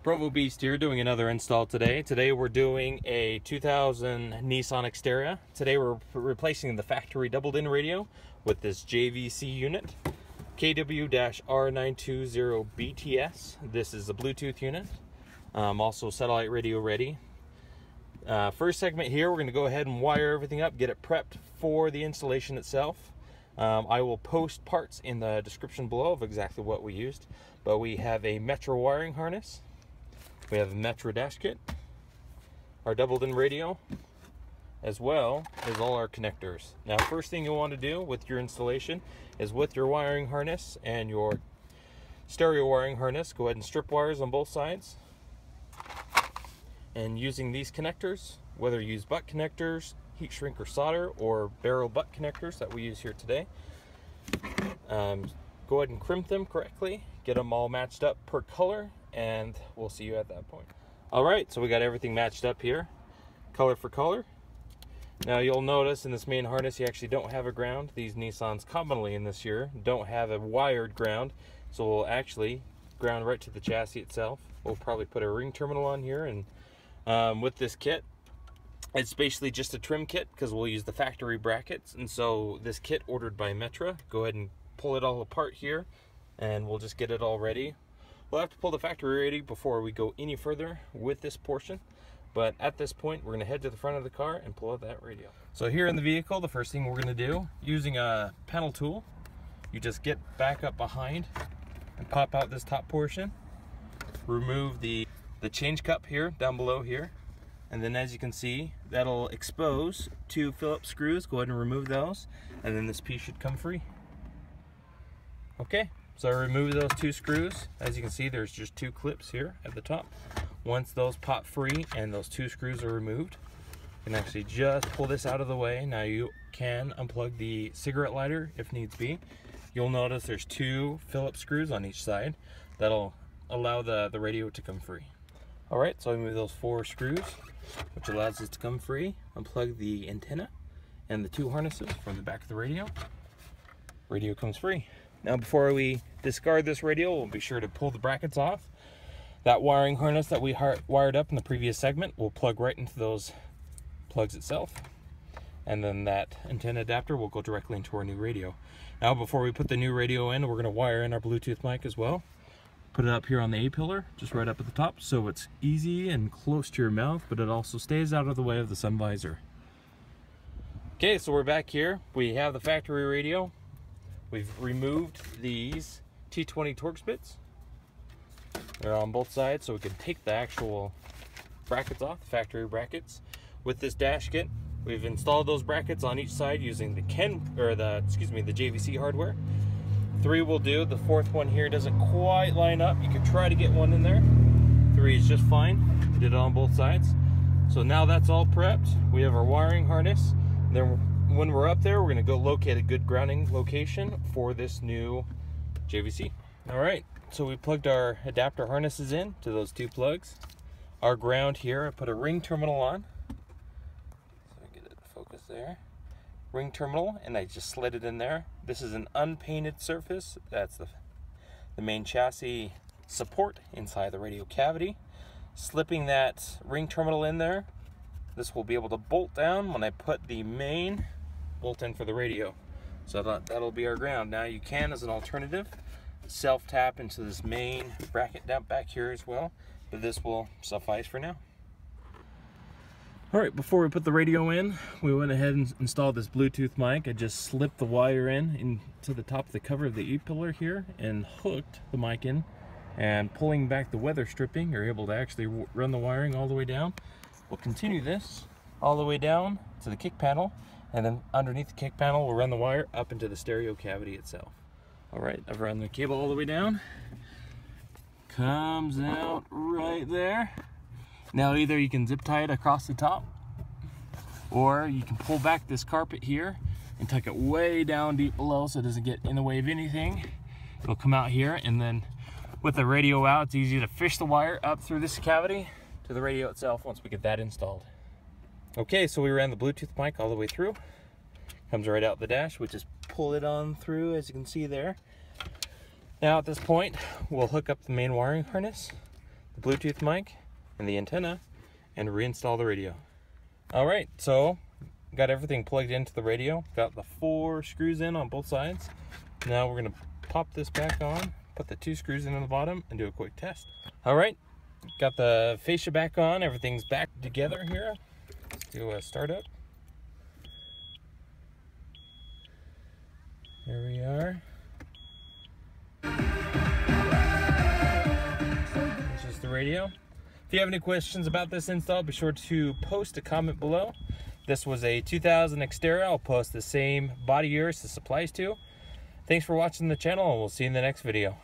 Provo Beast here, doing another install today. Today we're doing a 2000 Nissan Xterra. Today we're replacing the factory doubled-in radio with this JVC unit, KW-R920BTS. This is a Bluetooth unit, also satellite radio ready. First segment here, we're going to go ahead and wire everything up, get it prepped for the installation itself. I will post parts in the description below of exactly what we used, but we have a Metro wiring harness. We have a Metro dash kit, our doubled-in radio, as well as all our connectors. Now, first thing you'll want to do with your installation is with your wiring harness and your stereo wiring harness, go ahead and strip wires on both sides. And using these connectors, whether you use butt connectors, heat shrink or solder, or barrel butt connectors that we use here today, go ahead and crimp them correctly, get them all matched up per color, and we'll see you at that point. Alright, so we got everything matched up here, color for color. Now you'll notice in this main harness you actually don't have a ground. These Nissans commonly in this year don't have a wired ground, so we'll actually ground right to the chassis itself. We'll probably put a ring terminal on here, and with this kit, it's basically just a trim kit because we'll use the factory brackets. And so this kit ordered by Metro, go ahead and pull it all apart here and we'll just get it all ready. We'll have to pull the factory ready before we go any further with this portion, but at this point we're going to head to the front of the car and pull out that radio. So here in the vehicle, the first thing we're going to do, using a panel tool, you just get back up behind and pop out this top portion, remove the change cup here down below here, and then as you can see, that'll expose two Phillips screws. Go ahead and remove those, and then this piece should come free. Okay, so I removed those two screws. As you can see, there's just two clips here at the top. Once those pop free and those two screws are removed, you can actually just pull this out of the way. Now you can unplug the cigarette lighter if needs be. You'll notice there's two Phillips screws on each side. That'll allow the radio to come free. Alright, so I remove those four screws, which allows us to come free. Unplug the antenna and the two harnesses from the back of the radio. Radio comes free. Now before we discard this radio, we'll be sure to pull the brackets off. That wiring harness that we wired up in the previous segment will plug right into those plugs itself. And then that antenna adapter will go directly into our new radio. Now before we put the new radio in, we're going to wire in our Bluetooth mic as well. Put it up here on the A-pillar, just right up at the top, so it's easy and close to your mouth, but it also stays out of the way of the sun visor. Okay, so we're back here. We have the factory radio. We've removed these T20 Torx bits. They're on both sides, so we can take the actual brackets off, the factory brackets. With this dash kit, we've installed those brackets on each side using the JVC hardware. 3 will do. The fourth one here doesn't quite line up. You could try to get one in there. 3 is just fine. We did it on both sides. So now that's all prepped. We have our wiring harness. Then when we're up there, we're going to go locate a good grounding location for this new JVC. All right, so we plugged our adapter harnesses in to those two plugs. Our ground here, I put a ring terminal on. So I get it to focus there. Ring terminal, and I just slid it in there. This is an unpainted surface. That's the main chassis support inside the radio cavity. Slipping that ring terminal in there, this will be able to bolt down when I put the main bolt in for the radio. So that'll be our ground. Now you can, as an alternative, self-tap into this main bracket down back here as well, but this will suffice for now. Alright, before we put the radio in, we went ahead and installed this Bluetooth mic. I just slipped the wire into the top of the cover of the E-pillar here and hooked the mic in. And pulling back the weather stripping, you're able to actually run the wiring all the way down. We'll continue this all the way down to the kick panel, and then underneath the kick panel we'll run the wire up into the stereo cavity itself. Alright, I've run the cable all the way down. Comes out right there. Now either you can zip tie it across the top, or you can pull back this carpet here and tuck it way down deep below so it doesn't get in the way of anything. It'll come out here, and then with the radio out, it's easy to fish the wire up through this cavity to the radio itself once we get that installed. Okay, so we ran the Bluetooth mic all the way through. Comes right out the dash. We just pull it on through, as you can see there. Now at this point, we'll hook up the main wiring harness. the Bluetooth mic and the antenna and reinstall the radio. All right, so got everything plugged into the radio. Got the 4 screws in on both sides. Now we're gonna pop this back on, put the 2 screws in on the bottom, and do a quick test. All right, got the fascia back on. Everything's back together here. Let's do a startup. Here we are. This is the radio. If you have any questions about this install, be sure to post a comment below. This was a 2000 Xterra. I'll post the same body years this applies to. Thanks for watching the channel, and we'll see you in the next video.